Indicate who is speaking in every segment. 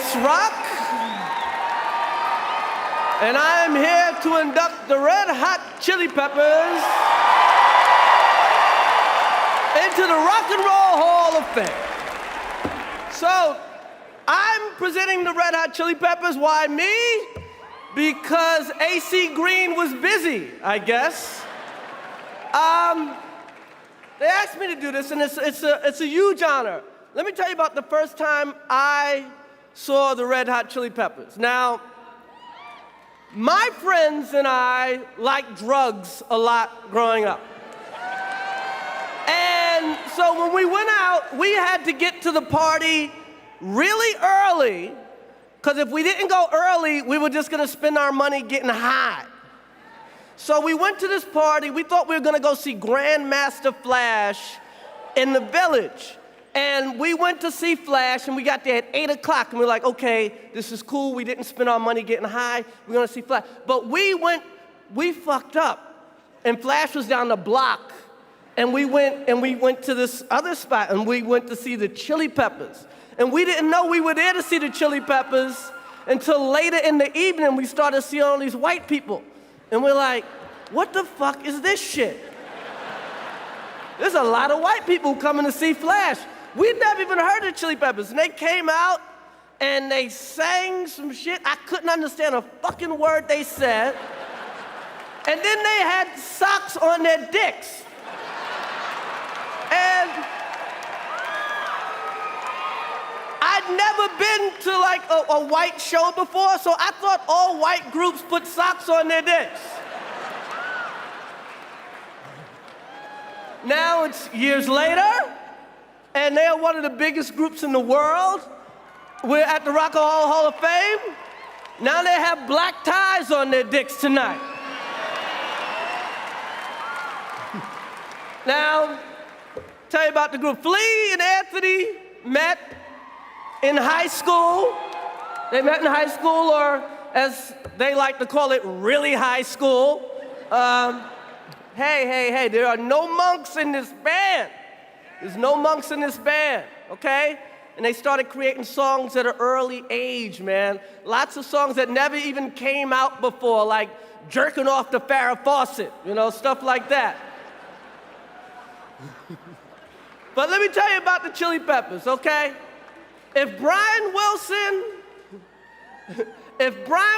Speaker 1: Chris Rock, and I am here to induct the Red Hot Chili Peppers into the Rock and Roll Hall of Fame. So, I'm presenting the Red Hot Chili Peppers. Why me? Because AC Green was busy, I guess. They asked me to do this, and it's a huge honor. Let me tell you about the first time I saw the Red Hot Chili Peppers. Now, my friends and I liked drugs a lot growing up. And so when we went out, we had to get to the party really early, because if we didn't go early, we were just gonna spend our money getting high. So we went to this party. We thought we were gonna go see Grandmaster Flash in the Village. And we went to see Flash, and we got there at 8 o'clock, and we were like, okay, this is cool. We didn't spend our money getting high. We're gonna see Flash. But we fucked up. And Flash was down the block. And we went to this other spot, and we went to see the Chili Peppers. And we didn't know we were there to see the Chili Peppers until later in the evening. We started seeing all these white people. And we're like, what the fuck is this shit? There's a lot of white people coming to see Flash. We'd never even heard of Chili Peppers. And they came out and they sang some shit. I couldn't understand a fucking word they said. And then they had socks on their dicks. And I'd never been to like a white show before, so I thought all white groups put socks on their dicks. Now it's years later, and they're one of the biggest groups in the world. We're at the Rock and Roll Hall of Fame. Now they have black ties on their dicks tonight. Now, tell you about the group. Flea and Anthony met in high school. They met in high school, or as they like to call it, really high school. Hey, there are no monks in this band. There's no monks in this band, okay? And they started creating songs at an early age, man. Lots of songs that never even came out before, like Jerking Off the Farrah Fawcett, you know, stuff like that. But let me tell you about the Chili Peppers, okay? If Brian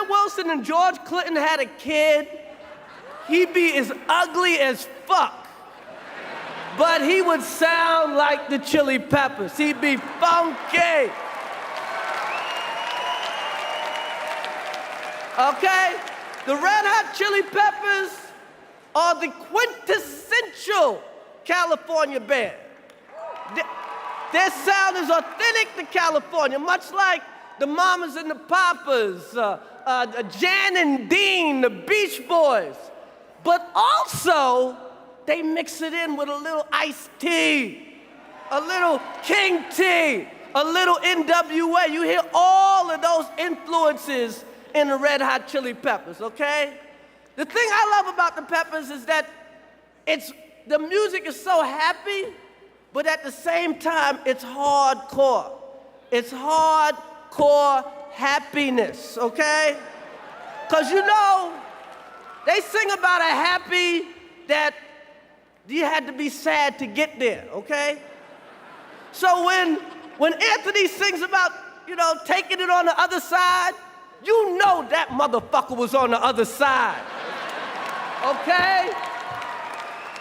Speaker 1: Wilson and George Clinton had a kid, he'd be as ugly as fuck. But he would sound like the Chili Peppers. He'd be funky. Okay? The Red Hot Chili Peppers are the quintessential California band. Their sound is authentic to California, much like the Mamas and the Papas, Jan and Dean, the Beach Boys. But also, they mix it in with a little iced tea, a little King Tea, a little NWA. You hear all of those influences in the Red Hot Chili Peppers, okay? The thing I love about the Peppers is that the music is so happy, but at the same time, it's hardcore. It's hardcore happiness, okay? Because you know, they sing about a happy that you had to be sad to get there, okay? So when Anthony sings about, you know, taking it on the other side, you know that motherfucker was on the other side, okay?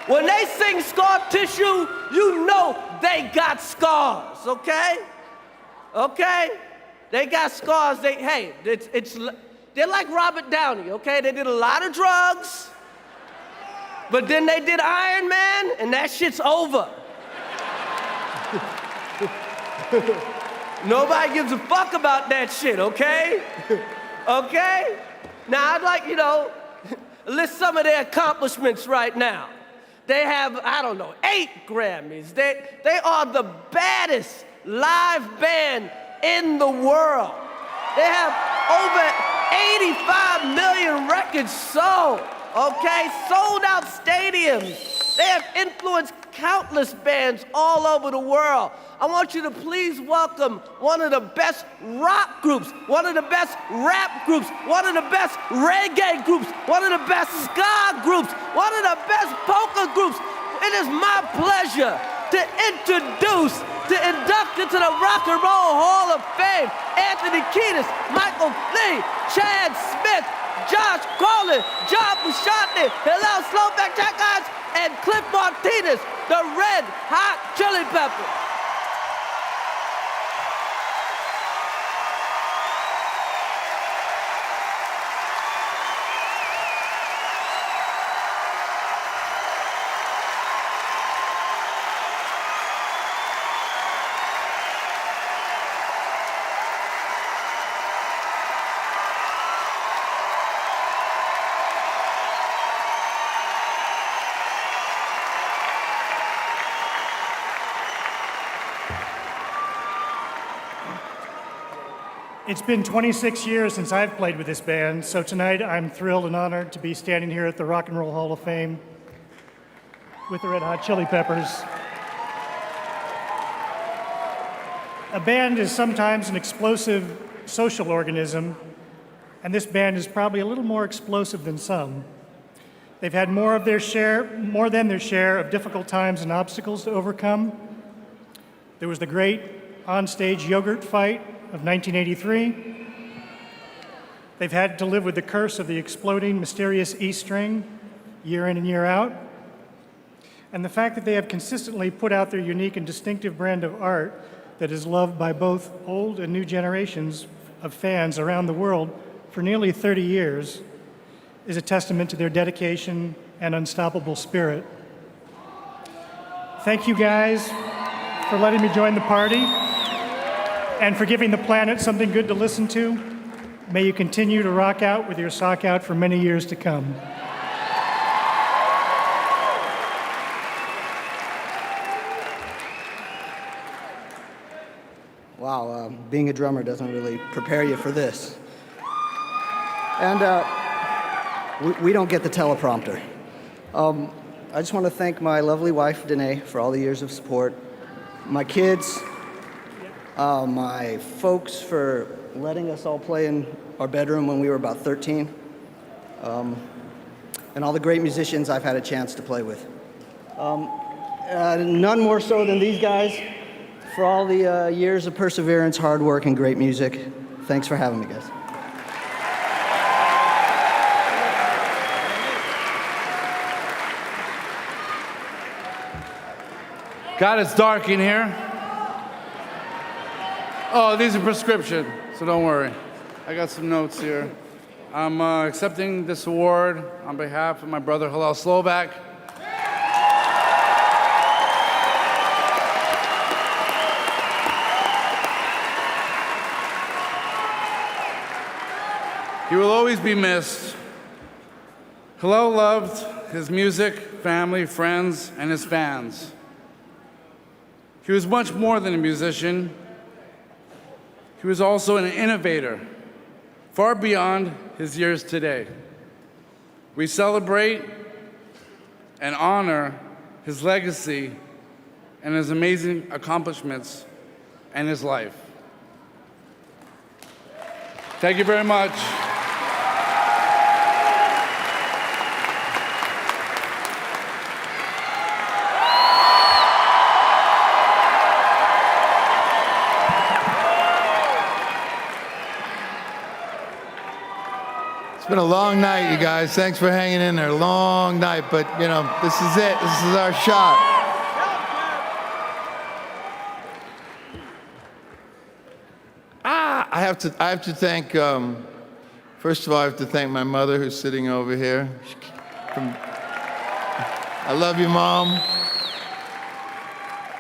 Speaker 1: When they sing Scar Tissue, you know they got scars, okay? Okay? They got scars. They're like Robert Downey, okay? They did a lot of drugs, but then they did Iron Man, and that shit's over. Nobody gives a fuck about that shit, okay? Okay? Now, I'd like, you know, list some of their accomplishments right now. They have, 8 Grammys. They are the baddest live band in the world. They have over 85 million records sold, okay? Sold out stadiums. They have influenced countless bands all over the world. I want you to please welcome one of the best rock groups, one of the best rap groups, one of the best reggae groups, one of the best ska groups, one of the best polka groups. It is my pleasure to introduce, to induct into the Rock and Roll Hall of Fame, Anthony Kiedis, Michael Lee, Chad Smith, Josh Crowley, John Bouchardney, Hillel Slovak Checkers, and Cliff Martinez, the Red Hot Chili Peppers.
Speaker 2: It's been 26 years since I've played with this band, so tonight I'm thrilled and honored to be standing here at the Rock and Roll Hall of Fame with the Red Hot Chili Peppers. A band is sometimes an explosive social organism, and this band is probably a little more explosive than some. They've had more than their share of difficult times and obstacles to overcome. There was the great onstage yogurt fight of 1983. They've had to live with the curse of the exploding mysterious E string year in and year out. And the fact that they have consistently put out their unique and distinctive brand of art that is loved by both old and new generations of fans around the world for nearly 30 years is a testament to their dedication and unstoppable spirit. Thank you guys for letting me join the party and for giving the planet something good to listen to. May you continue to rock out with your sock out for many years to come.
Speaker 3: Wow, being a drummer doesn't really prepare you for this. And we don't get the teleprompter. I just want to thank my lovely wife, Danae, for all the years of support, my kids, my folks for letting us all play in our bedroom when we were about 13, and all the great musicians I've had a chance to play with. None more so than these guys for all the years of perseverance, hard work, and great music. Thanks for having me, guys.
Speaker 4: God, it's dark in here. Oh, these are prescription, so don't worry. I got some notes here. I'm accepting this award on behalf of my brother Hillel Slovak. He will always be missed. Hillel loved his music, family, friends, and his fans. He was much more than a musician. He was also an innovator, far beyond his years today. We celebrate and honor his legacy and his amazing accomplishments and his life. Thank you very much.
Speaker 5: It's been a long night, you guys. Thanks for hanging in there. Long night, but you know, this is it. This is our shot. I have to thank, first of all, I have to thank my mother who's sitting over here. I love you, Mom.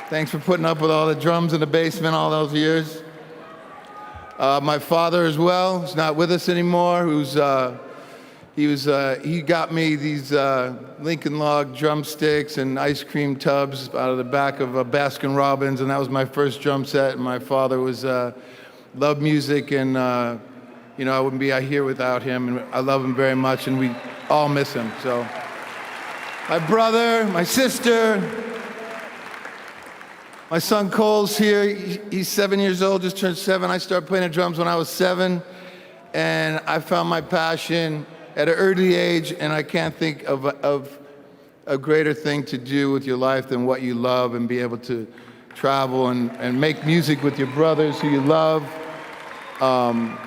Speaker 5: Thanks for putting up with all the drums in the basement all those years. My father as well, who's not with us anymore, he got me these Lincoln Log drumsticks and ice cream tubs out of the back of a Baskin Robbins, and that was my first drum set. And my father loved music, and you know, I wouldn't be out here without him, and I love him very much, and we all miss him. So my brother, my sister. My son Cole's here. He's 7 years old, just turned 7. I started playing the drums when I was 7, and I found my passion at an early age, and I can't think of a greater thing to do with your life than what you love and be able to travel and make music with your brothers who you love. I'm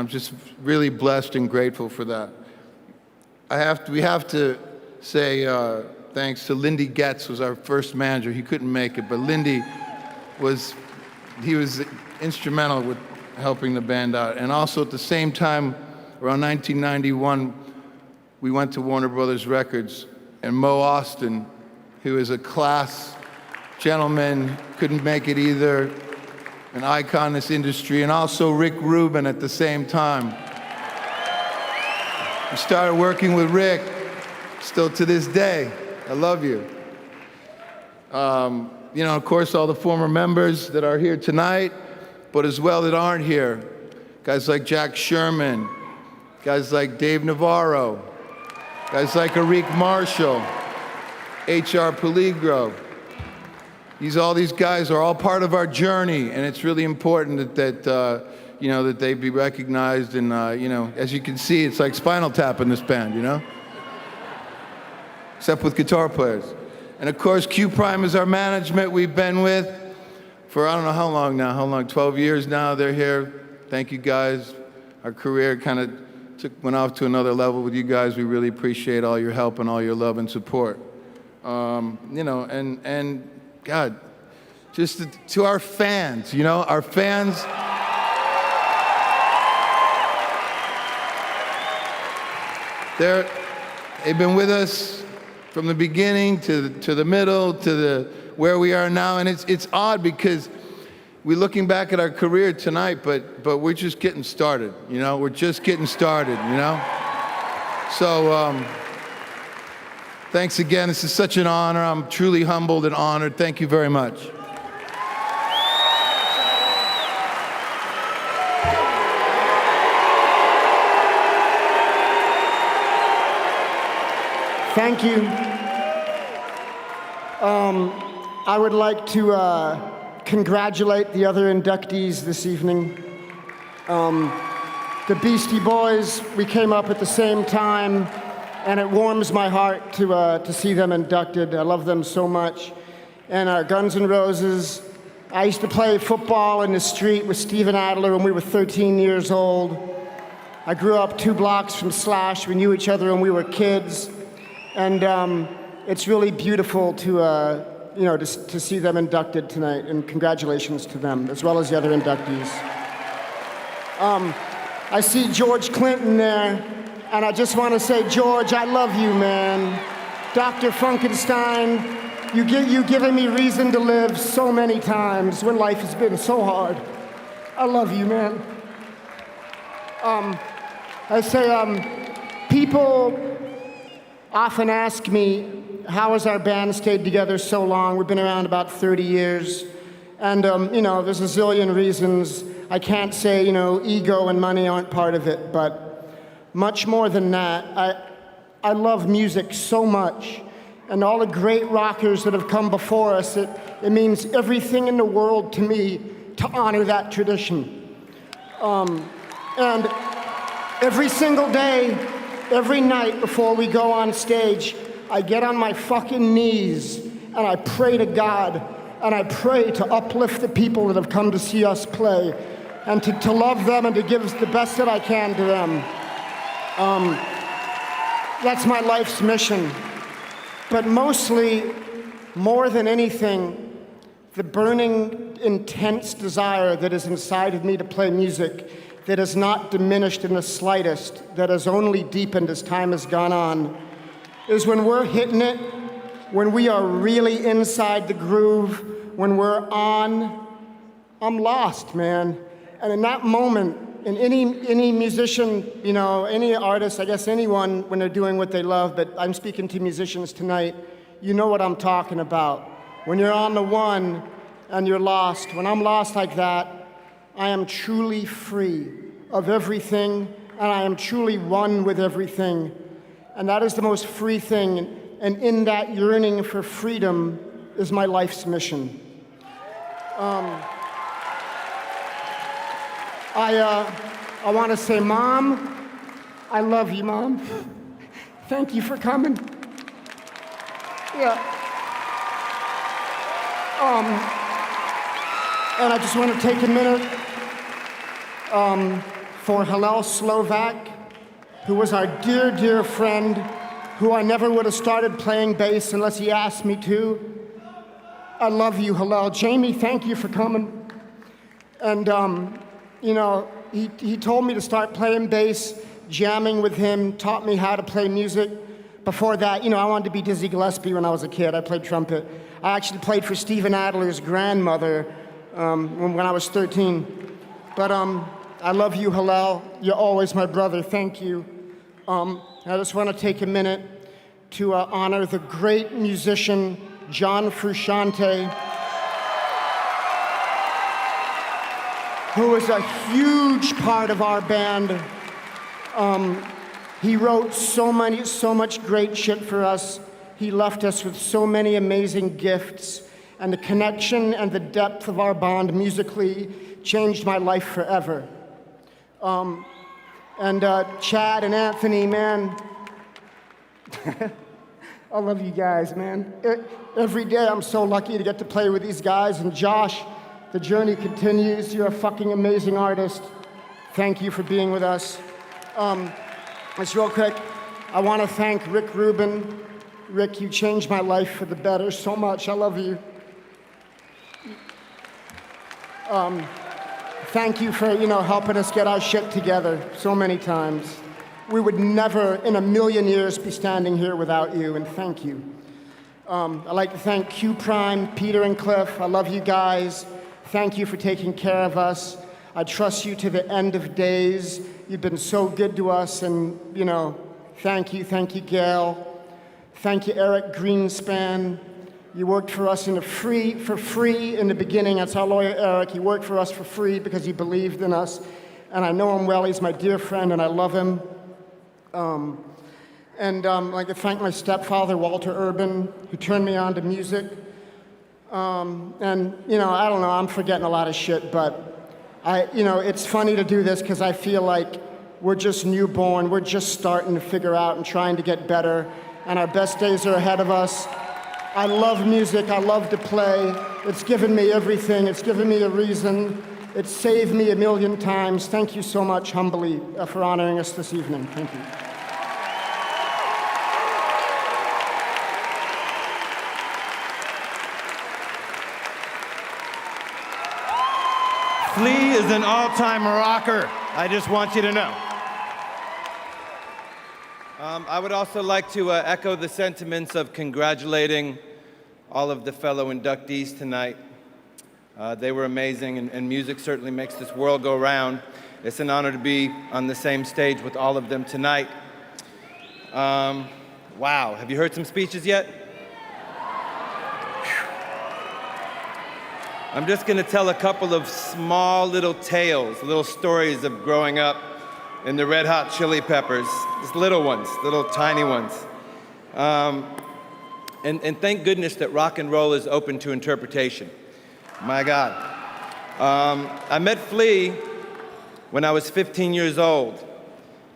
Speaker 5: just really blessed and grateful for that. We have to say thanks to Lindy Getz, was our first manager. He couldn't make it, but Lindy was instrumental with helping the band out. And also at the same time, around 1991, we went to Warner Brothers Records, and Mo Austin, who is a class gentleman, couldn't make it either, an icon in this industry, and also Rick Rubin at the same time. We started working with Rick, still to this day. I love you. Of course, all the former members that are here tonight, but as well that aren't here. Guys like Jack Sherman, guys like Dave Navarro, guys like Arik Marshall, H.R. Peligro. All these guys are all part of our journey, and it's really important that they be recognized. And as you can see, it's like Spinal Tap in this band, except with guitar players. And of course, Q Prime is our management. We've been with for I don't know how long now. 12 years now. They're here. Thank you guys. Our career kind of went off to another level with you guys. We really appreciate all your help and all your love and support. And God, just to our fans, our fans. They've been with us from the beginning to the middle to where we are now, and it's odd because we're looking back at our career tonight, but we're just getting started. We're just getting started. So thanks again. This is such an honor. I'm truly humbled and honored. Thank you very much.
Speaker 6: Thank you. I would like to congratulate the other inductees this evening. The Beastie Boys, we came up at the same time, and it warms my heart to see them inducted. I love them so much. And Guns N' Roses, I used to play football in the street with Steven Adler when we were 13 years old. I grew up 2 blocks from Slash. We knew each other when we were kids. And it's really beautiful to see them inducted tonight, and congratulations to them, as well as the other inductees. I see George Clinton there, and I just want to say, George, I love you, man. Dr. Funkenstein, you've given me reason to live so many times when life has been so hard. I love you, man. I say, people often ask me, how has our band stayed together so long? We've been around about 30 years. And, there's a zillion reasons. I can't say, ego and money aren't part of it, but much more than that, I love music so much. And all the great rockers that have come before us, it means everything in the world to me to honor that tradition. And every single day, every night before we go on stage, I get on my fucking knees and I pray to God, and I pray to uplift the people that have come to see us play, and to love them and to give the best that I can to them. That's my life's mission. But mostly, more than anything, the burning, intense desire that is inside of me to play music, that has not diminished in the slightest, that has only deepened as time has gone on, is when we're hitting it, when we are really inside the groove, when we're on, I'm lost, man. And in that moment, in any musician, any artist, I guess anyone, when they're doing what they love, but I'm speaking to musicians tonight, you know what I'm talking about. When you're on the one and you're lost, when I'm lost like that, I am truly free of everything, and I am truly one with everything. And that is the most free thing. And in that yearning for freedom is my life's mission. I want to say, Mom, I love you, Mom. Thank you for coming. Yeah. And I just want to take a minute for Hillel Slovak, who was our dear, dear friend, who I never would have started playing bass unless he asked me to. I love you, Hillel. Jamie, thank you for coming. And, you know, he told me to start playing bass, jamming with him, taught me how to play music. Before that, you know, I wanted to be Dizzy Gillespie when I was a kid. I played trumpet. I actually played for Steven Adler's grandmother when I was 13. But I love you, Hillel. You're always my brother. Thank you. I just want to take a minute to honor the great musician, John Frusciante, who is a huge part of our band. He wrote so much great shit for us. He left us with so many amazing gifts, and the connection and the depth of our bond musically changed my life forever. And Chad and Anthony, man, I love you guys, man. Every day I'm so lucky to get to play with these guys. And Josh, the journey continues. You're a fucking amazing artist. Thank you for being with us. Just real quick, I want to thank Rick Rubin. Rick, you changed my life for the better so much. I love you. Thank you for, you know, helping us get our shit together so many times. We would never in a million years be standing here without you, and thank you. I'd like to thank Q Prime, Peter and Cliff. I love you guys. Thank you for taking care of us. I trust you to the end of days. You've been so good to us, and, you know, thank you, Gail. Thank you, Eric Greenspan. You worked for us for free in the beginning. That's our lawyer, Eric. He worked for us for free because he believed in us. And I know him well. He's my dear friend, and I love him. I'd like to thank my stepfather, Walter Urban, who turned me on to music. And, you know, I don't know, I'm forgetting a lot of shit, but it's funny to do this because I feel like we're just newborn. We're just starting to figure out and trying to get better. And our best days are ahead of us. I love music. I love to play. It's given me everything. It's given me a reason. It's saved me a million times. Thank you so much, humbly, for honoring us this evening. Thank you.
Speaker 7: Flea is an all-time rocker. I just want you to know. I would also like to echo the sentiments of congratulating all of the fellow inductees tonight. They were amazing, and music certainly makes this world go round. It's an honor to be on the same stage with all of them tonight. Wow, have you heard some speeches yet? I'm just going to tell a couple of small little tales, little stories of growing up in the Red Hot Chili Peppers, just little ones, little tiny ones. And thank goodness that rock and roll is open to interpretation. My God. I met Flea when I was 15 years old.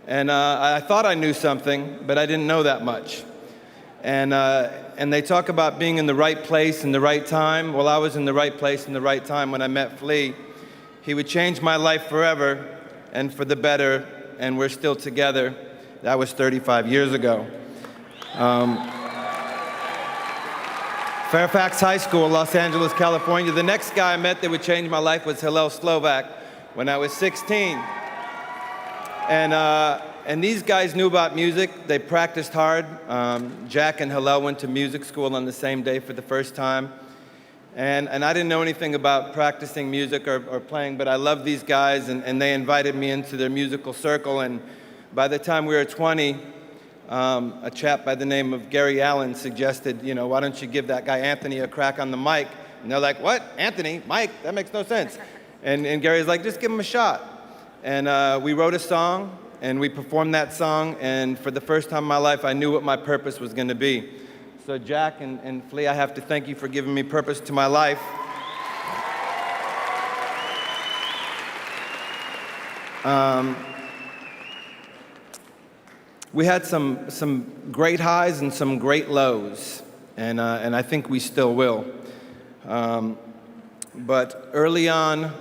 Speaker 7: And I thought I knew something, but I didn't know that much. And they talk about being in the right place in the right time. Well, I was in the right place in the right time when I met Flea. He would change my life forever and for the better, and we're still together. That was 35 years ago. Fairfax High School, Los Angeles, California. The next guy I met that would change my life was Hillel Slovak when I was 16. And these guys knew about music. They practiced hard. Jack and Hillel went to music school on the same day for the first time. And I didn't know anything about practicing music or playing, but I loved these guys, and they invited me into their musical circle. And by the time we were 20, a chap by the name of Gary Allen suggested, you know, why don't you give that guy Anthony a crack on the mic? And they're like, what? Anthony? Mike? That makes no sense. And Gary's like, just give him a shot. And we wrote a song, and we performed that song, and for the first time in my life, I knew what my purpose was going to be. So Jack and Flea, I have to thank you for giving me purpose to my life. We had some great highs and some great lows, and I think we still will. But early on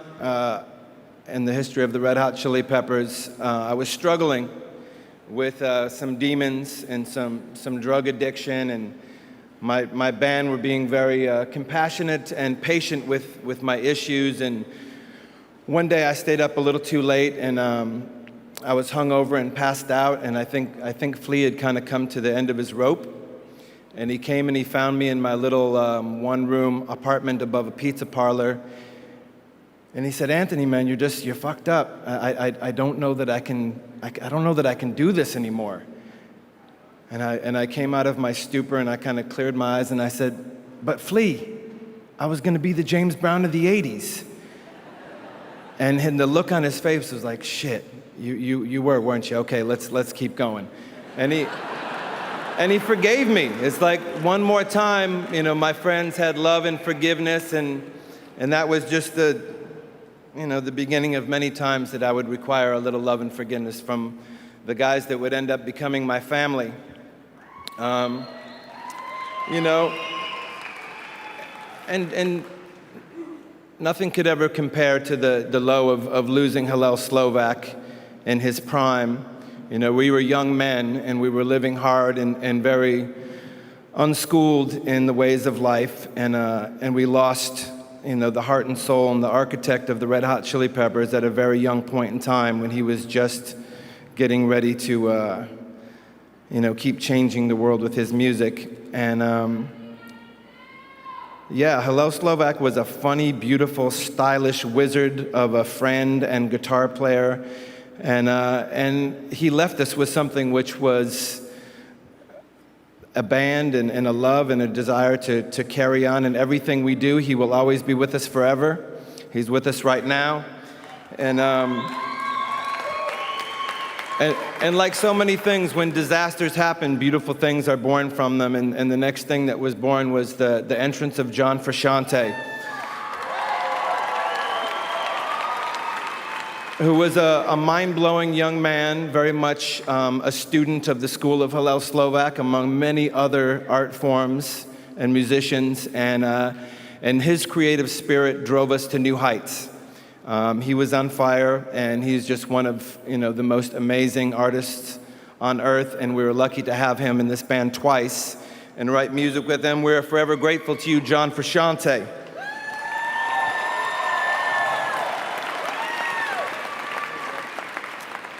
Speaker 7: in the history of the Red Hot Chili Peppers, I was struggling with some demons and some drug addiction, and my band were being very compassionate and patient with my issues. And one day I stayed up a little too late, and I was hungover and passed out, and I think Flea had kind of come to the end of his rope. And he came and he found me in my little one-room apartment above a pizza parlor. And he said, "Anthony, man, you're fucked up. I don't know that I can do this anymore." And I came out of my stupor and I kind of cleared my eyes and I said, "But Flea, I was going to be the James Brown of the '80s." And the look on his face was like, "Shit, you were, weren't you? Okay, let's keep going." And he forgave me. It's like one more time, my friends had love and forgiveness, and that was just the beginning of many times that I would require a little love and forgiveness from the guys that would end up becoming my family. And nothing could ever compare to the low of losing Hillel Slovak in his prime. We were young men, and we were living hard and very unschooled in the ways of life, and we lost, the heart and soul and the architect of the Red Hot Chili Peppers at a very young point in time when he was just getting ready to, keep changing the world with his music. And Hillel Slovak was a funny, beautiful, stylish wizard of a friend and guitar player. And he left us with something which was a band and a love and a desire to carry on in everything we do. He will always be with us forever. He's with us right now. And like so many things, when disasters happen, beautiful things are born from them. And the next thing that was born was the entrance of John Frusciante, who was a mind-blowing young man, very much a student of the school of Hillel Slovak, among many other art forms and musicians, and his creative spirit drove us to new heights. He was on fire, and he's just one of the most amazing artists on earth, and we were lucky to have him in this band twice and write music with him. We're forever grateful to you, John Frusciante.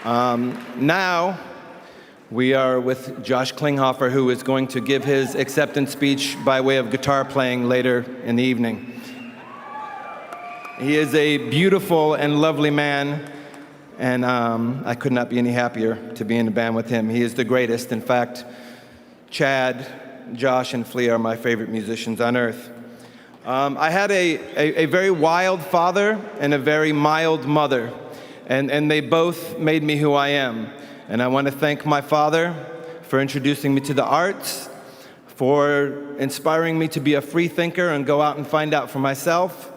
Speaker 7: Now, we are with Josh Klinghoffer, who is going to give his acceptance speech by way of guitar playing later in the evening. He is a beautiful and lovely man, and I could not be any happier to be in the band with him. He is the greatest. In fact, Chad, Josh, and Flea are my favorite musicians on earth. I had a very wild father and a very mild mother. And they both made me who I am. And I want to thank my father for introducing me to the arts, for inspiring me to be a free thinker and go out and find out for myself.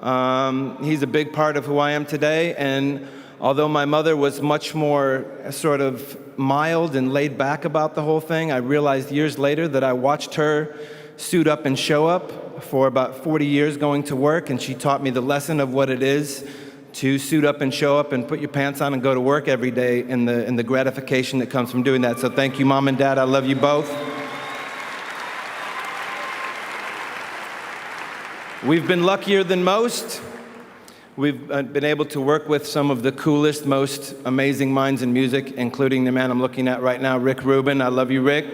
Speaker 7: He's a big part of who I am today. And although my mother was much more sort of mild and laid back about the whole thing, I realized years later that I watched her suit up and show up for about 40 years going to work, and she taught me the lesson of what it is to suit up and show up and put your pants on and go to work every day, and the gratification that comes from doing that. So thank you, Mom and Dad. I love you both. We've been luckier than most. We've been able to work with some of the coolest, most amazing minds in music, including the man I'm looking at right now, Rick Rubin. I love you, Rick.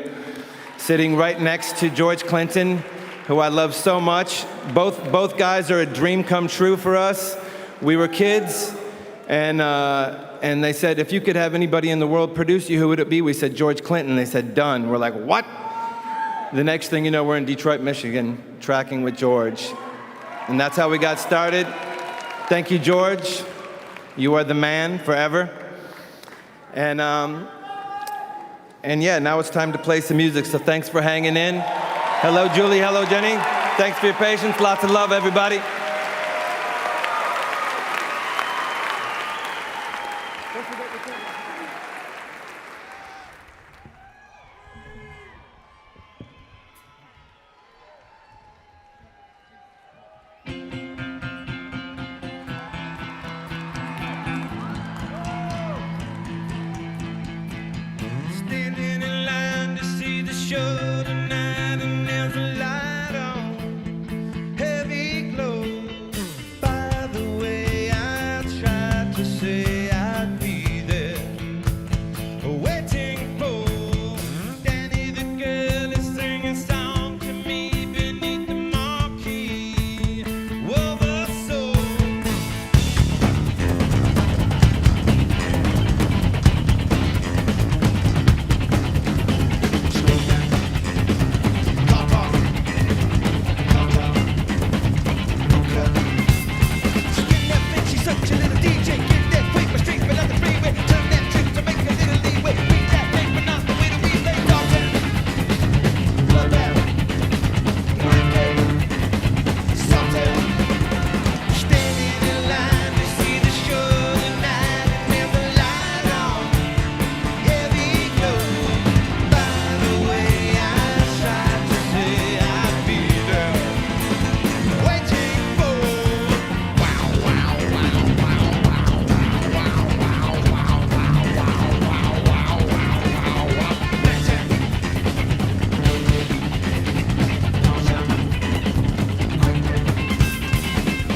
Speaker 7: Sitting right next to George Clinton, who I love so much. Both guys are a dream come true for us. We were kids, and they said, if you could have anybody in the world produce you, who would it be? We said, George Clinton. They said, done. We're like, what? The next thing you know, we're in Detroit, Michigan, tracking with George. And that's how we got started. Thank you, George. You are the man forever. And yeah, now it's time to play some music, so thanks for hanging in. Hello, Julie. Hello, Jenny. Thanks for your patience. Lots of love, everybody.
Speaker 8: Standing in line to see the show tonight, and there's a light on, heavy glow. By the way, I tried to say I'd be there, waiting for Danny the girl is singing a song to me beneath the marquee. Over so. She's such a little DJ, get that quick, but straight below the freeway. Turn that trick to make a little leeway. Read that paper, not the way that we lay talking. Slow down, something. Standing in line to see the show tonight, and there's a light on, heavy glow. By the way, I tried to say I'd be there, waiting for.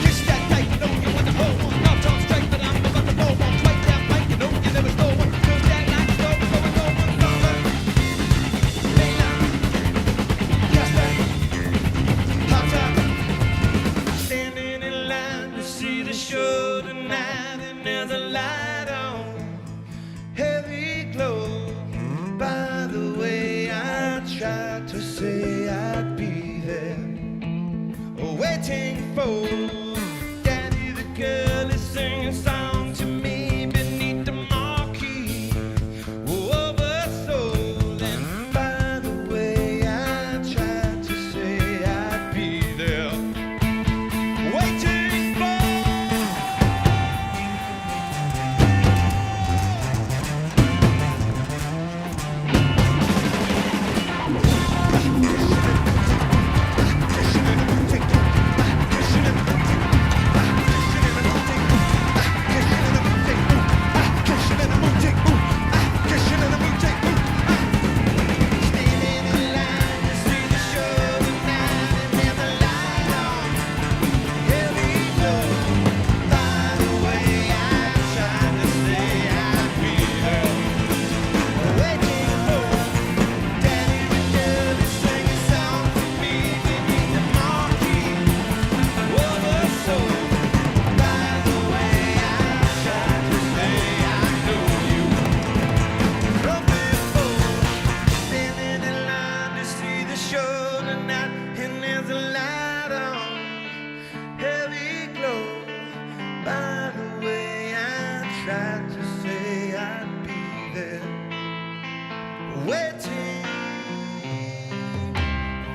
Speaker 8: Kiss that tight, you know you want to hold one. Now talk straight, but I'm about to roll one. Right down like you know you never stole one. Feels that like it's over, so it's over, it's over. Daylight, yes, that hot top. Standing in line to see the show tonight, and there's a light on, heavy glow. By the way, I tried to say I'd be there, waiting for Daddy the girl is singing a song to me beneath the marquee. Over soul, and by the way, I tried to say I'd be there, waiting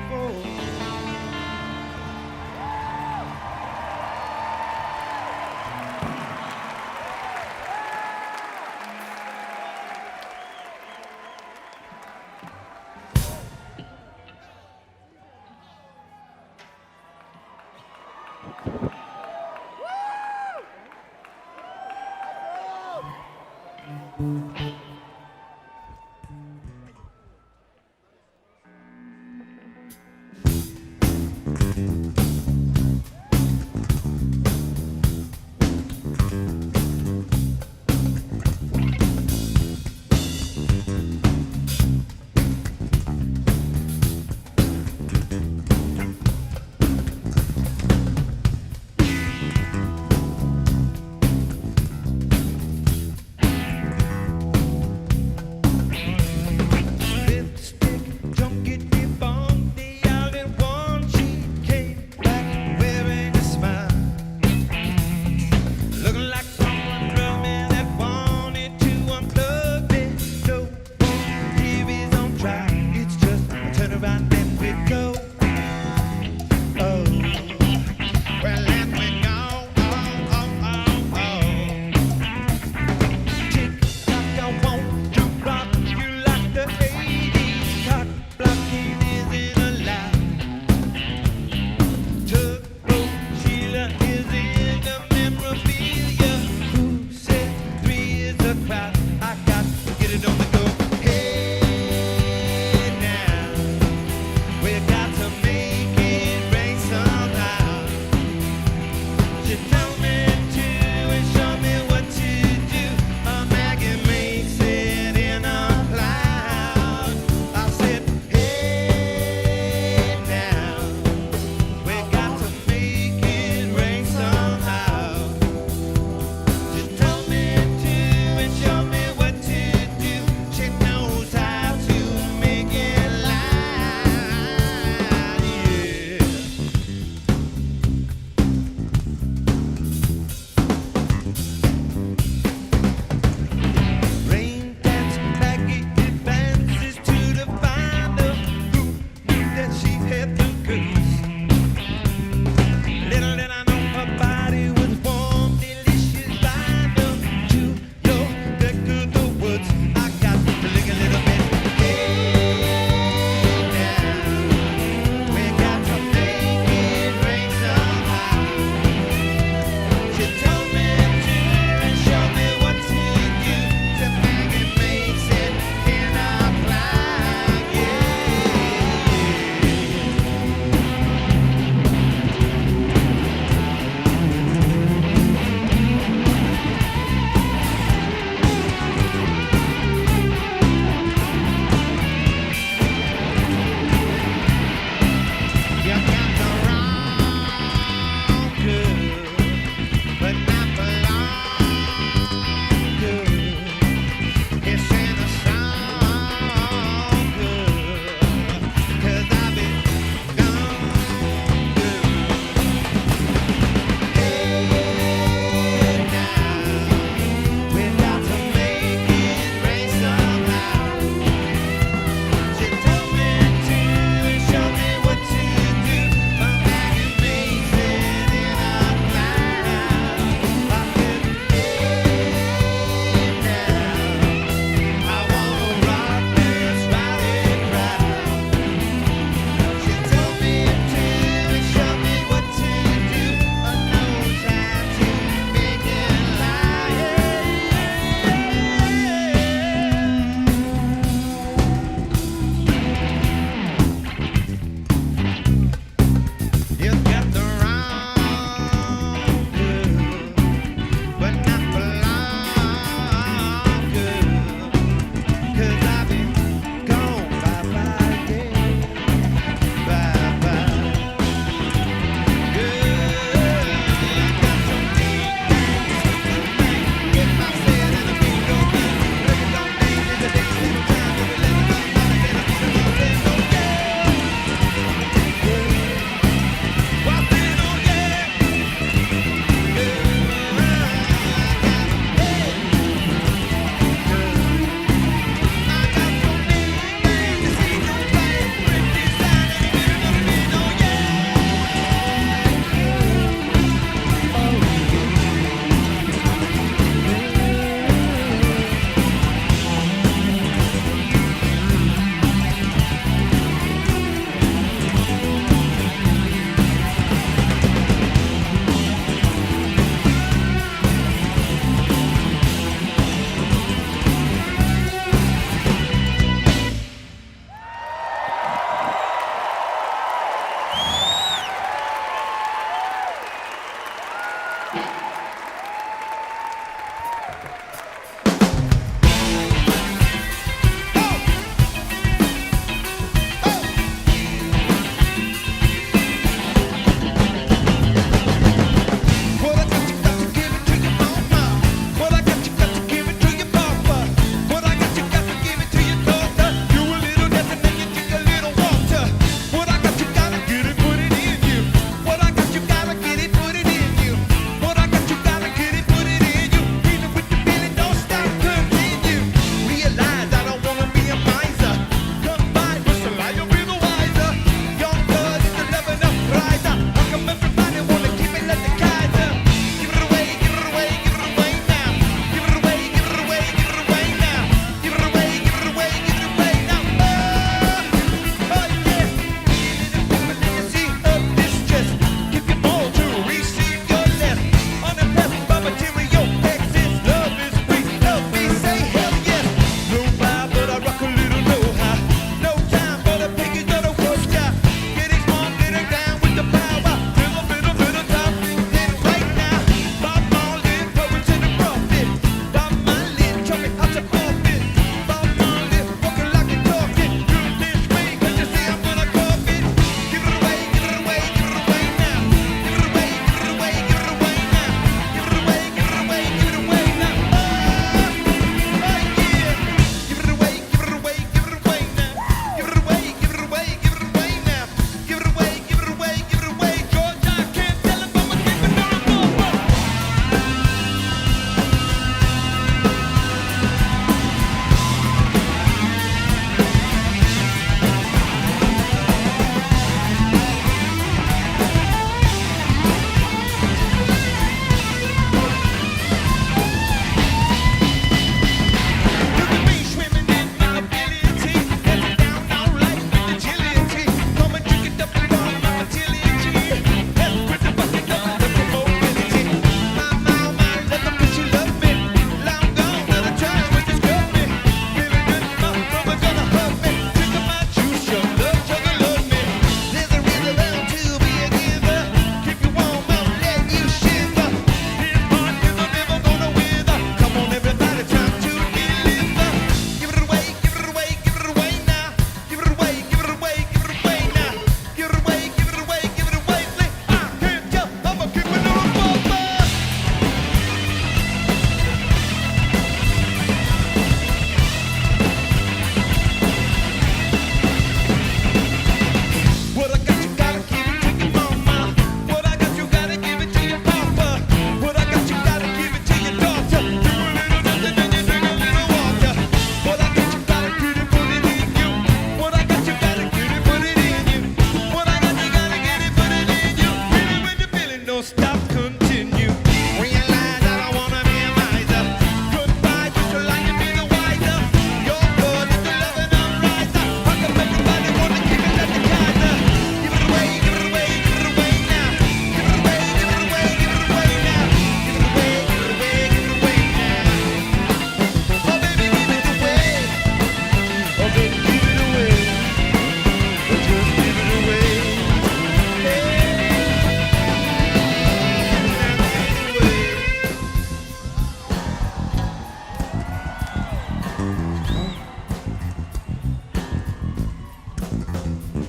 Speaker 8: for. crowd. I got to get it on the go. Hey now, we got to make it rain somehow. You tell me to and show me what to do. Maggie makes it in a cloud. I said, hey now, we got to make it rain somehow. You tell me to and show me what to do.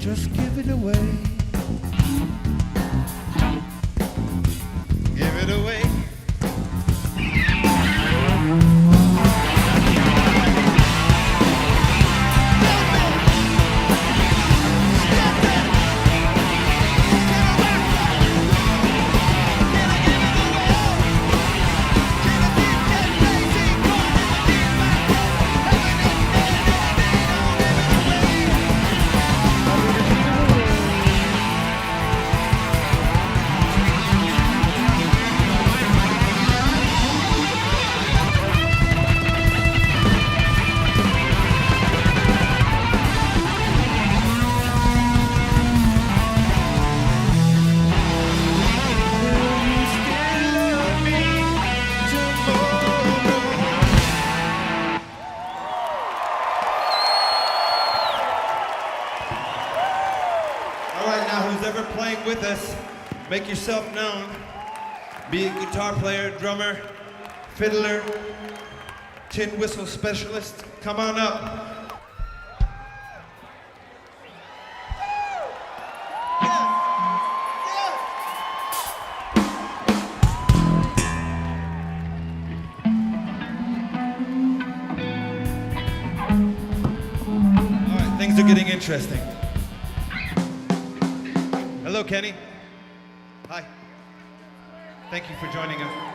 Speaker 8: Just give it away. Give it away. With us, make yourself known. Be a guitar player, drummer, fiddler, tin whistle specialist. Come on up. All right, things are getting interesting. Hello, Kenney. Hi. Thank you for joining us.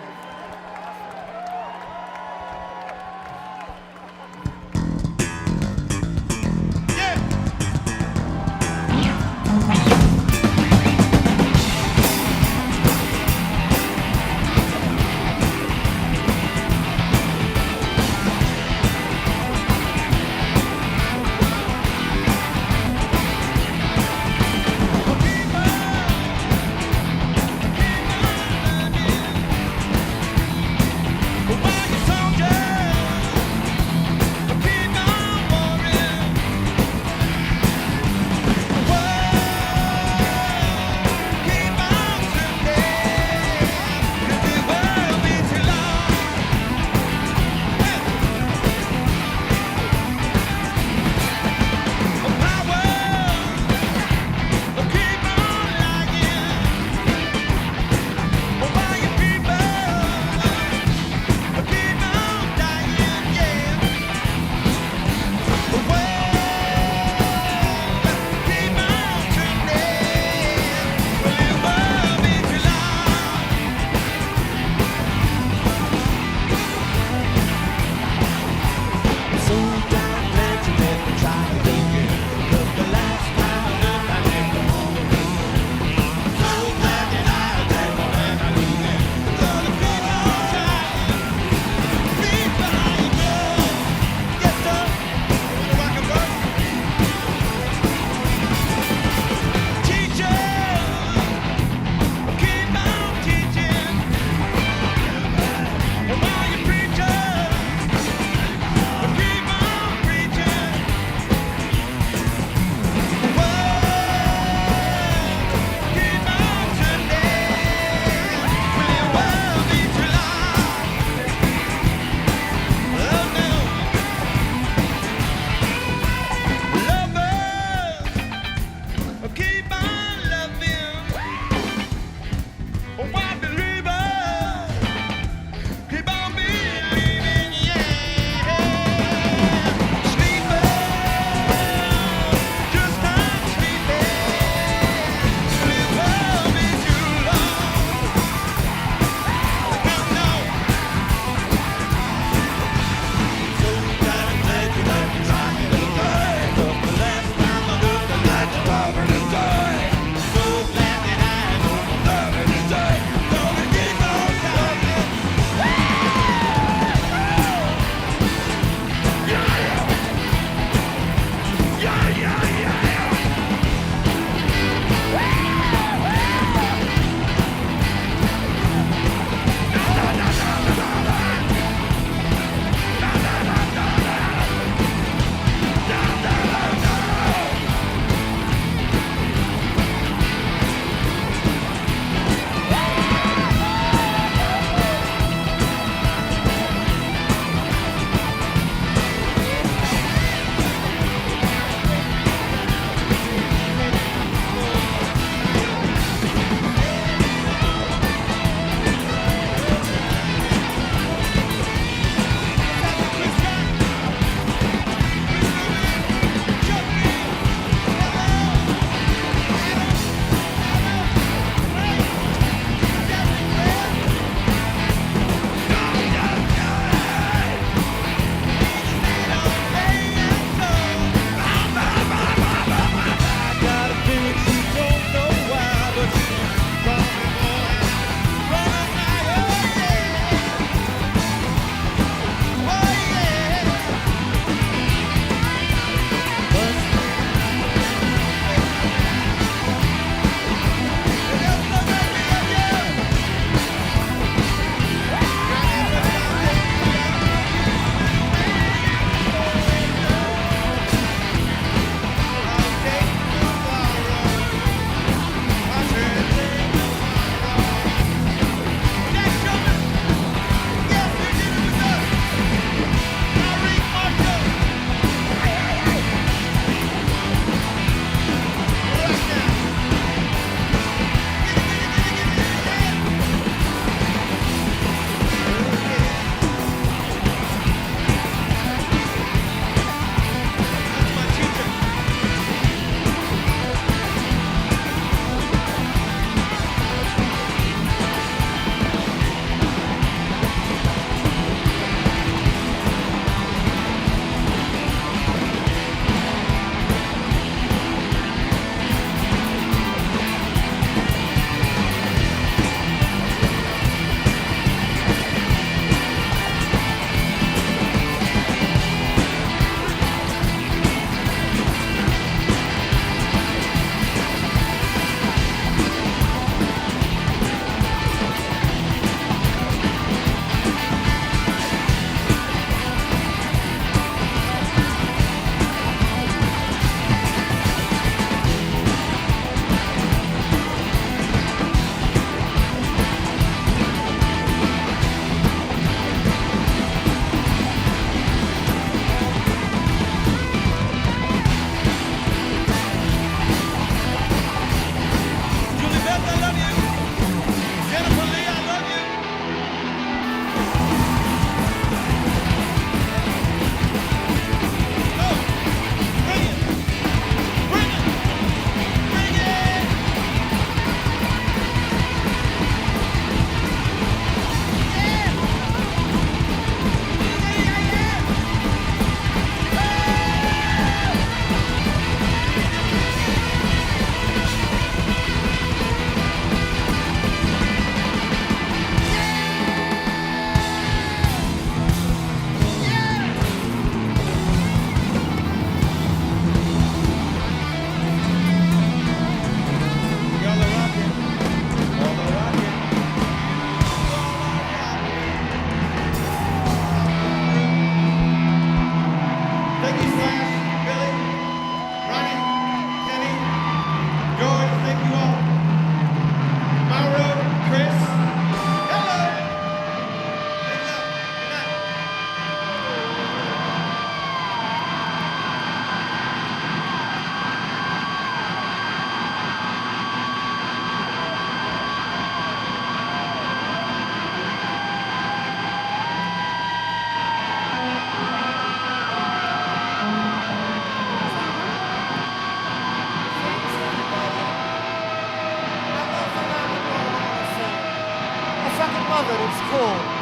Speaker 6: love it. It's cool.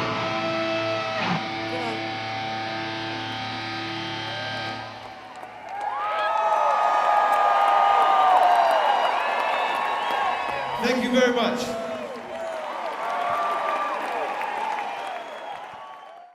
Speaker 7: Thank you very much.